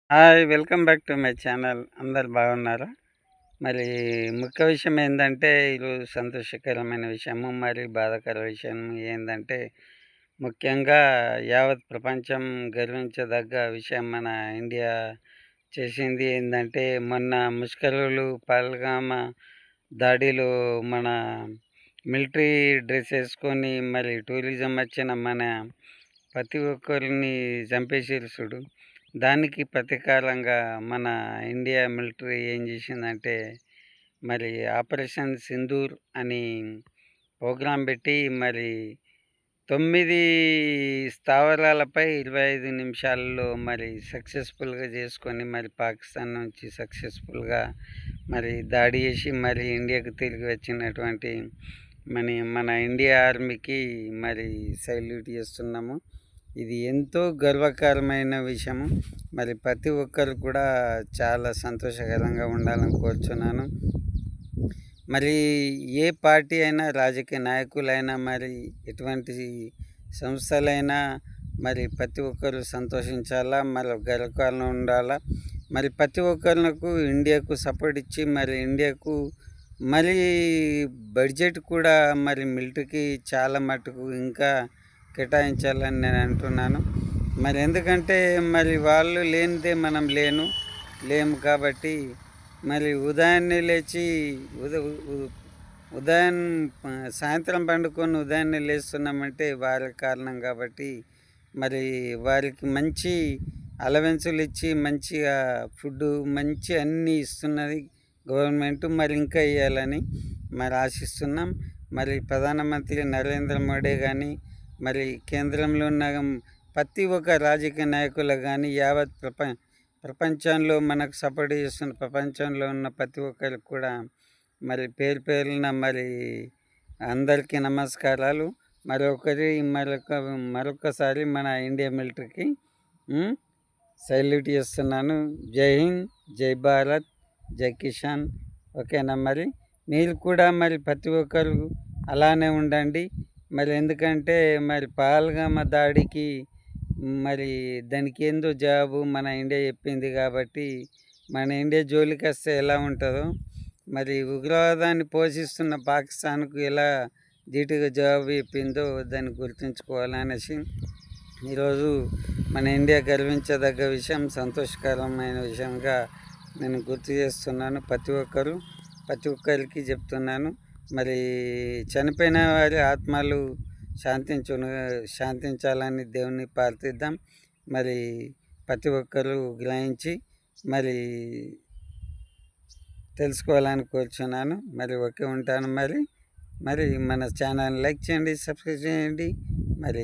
Hi! Welcome back to my channel. అందరు బాగున్నారా? మరి ముఖ్య విషయం ఏందంటే, ఈరోజు సంతోషకరమైన విషయము, మరియు బాధాకర విషయం ఏందంటే, ముఖ్యంగా యావత్ ప్రపంచం గర్వించదగ్గ విషయం మన ఇండియా చేసింది ఏందంటే, మొన్న ముష్కరులు పహల్గామా దాడిలో మన మిలిటరీ డ్రెస్ ఏసుకొని మరి టూరిజం వచ్చిన మన ప్రతి ఒక్కరిని చంపేసిర్రు చూడు. దానికి ప్రతీకారంగా మన ఇండియా మిలిటరీ ఏం చేసిందంటే, మరి ఆపరేషన్ సింధూర్ అని ప్రోగ్రాం పెట్టి మరి 9 స్థావరాలపై 25 నిమిషాల్లో మరి సక్సెస్‌ఫుల్‌గా చేసుకొని, మరి పాకిస్తాన్ నుంచి సక్సెస్‌ఫుల్‌గా మరి దాడి చేసి మరి ఇండియాకు తిరిగి వచ్చినటువంటి మన ఇండియా ఆర్మీకి మరి సెల్యూట్ చేస్తున్నాము. ఇది ఎంతో గర్వకారమైన విషయము. మరి ప్రతి ఒక్కరు కూడా చాలా సంతోషకరంగా ఉండాలని కోరుచున్నాను. మరి ఏ పార్టీ అయినా, రాజకీయ నాయకులైనా, మరి ఎటువంటి సంస్థలైనా మరి ప్రతి ఒక్కరు సంతోషించాలా, మరి గర్వకారంగా ఉండాలా. మరి ప్రతి ఒక్కరికి ఇండియాకు సపోర్ట్ ఇచ్చి మరి ఇండియాకు మరి బడ్జెట్ కూడా మరి మిలిటరీకి చాలా మటుకు ఇంకా కేటాయించాలని నేను అంటున్నాను. మరి ఎందుకంటే మరి వాళ్ళు లేనిదే మనం లేము కాబట్టి మరి ఉదయాన్నే లేచి ఉదయం సాయంత్రం పండుకొని ఉదయాన్నే లేస్తున్నామంటే వారి కారణం కాబట్టి మరి వారికి మంచి అలవెన్సులు ఇచ్చి మంచిగా ఫుడ్డు మంచి అన్నీ ఇస్తున్నది గవర్నమెంట్. మరి ఇంకా ఇవ్వాలని మరి ఆశిస్తున్నాం. మరి ప్రధానమంత్రి నరేంద్ర మోడీ కానీ, మరి కేంద్రంలో ఉన్న ప్రతి ఒక్క రాజకీయ నాయకులకు కానీ, యావత్ ప్రపంచంలో మనకు సపోర్ట్ చేస్తున్న ప్రపంచంలో ఉన్న ప్రతి ఒక్కరికి కూడా మరి పేరు పేరున మరి అందరికీ నమస్కారాలు. మరొకసారి మన ఇండియా మిలిటరీకి సెల్యూట్ చేస్తున్నాను. జై హింద్, జై భారత్, జై కిసాన్. ఓకేనా? మరి మీరు కూడా మరి ప్రతి ఒక్కరు అలానే ఉండండి. మరి ఎందుకంటే మరి పహల్గామా దాడికి మరి దానికి ఏందో జవాబు మన ఇండియా చెప్పింది కాబట్టి మన ఇండియా జోలికి వస్తే ఎలా ఉంటుందో మరి ఉగ్రవాదాన్ని పోషిస్తున్న పాకిస్తాన్కు ఎలా ధీటుగా జవాబు చెప్పిందో దాన్ని గుర్తుంచుకోవాలనేసి ఈరోజు మన ఇండియా గర్వించదగ్గ విషయం, సంతోషకరమైన విషయంగా నేను గుర్తు చేస్తున్నాను. ప్రతి ఒక్కరికి చెప్తున్నాను. మరి చనిపోయిన వారి ఆత్మలు శాంతించాలని దేవుని ప్రార్థిద్దాం. మరి ప్రతి ఒక్కరు గ్రహించి మరి తెలుసుకోవాలని కోరుచున్నాను. మరి ఓకే, ఉంటాను. మరి మన ఛానల్ని లైక్ చేయండి, సబ్స్క్రైబ్ చేయండి, మరి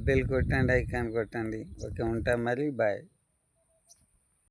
బెల్ కొట్టండి, ఐకాన్ కొట్టండి. ఓకే, ఉంటాం. మరి బాయ్.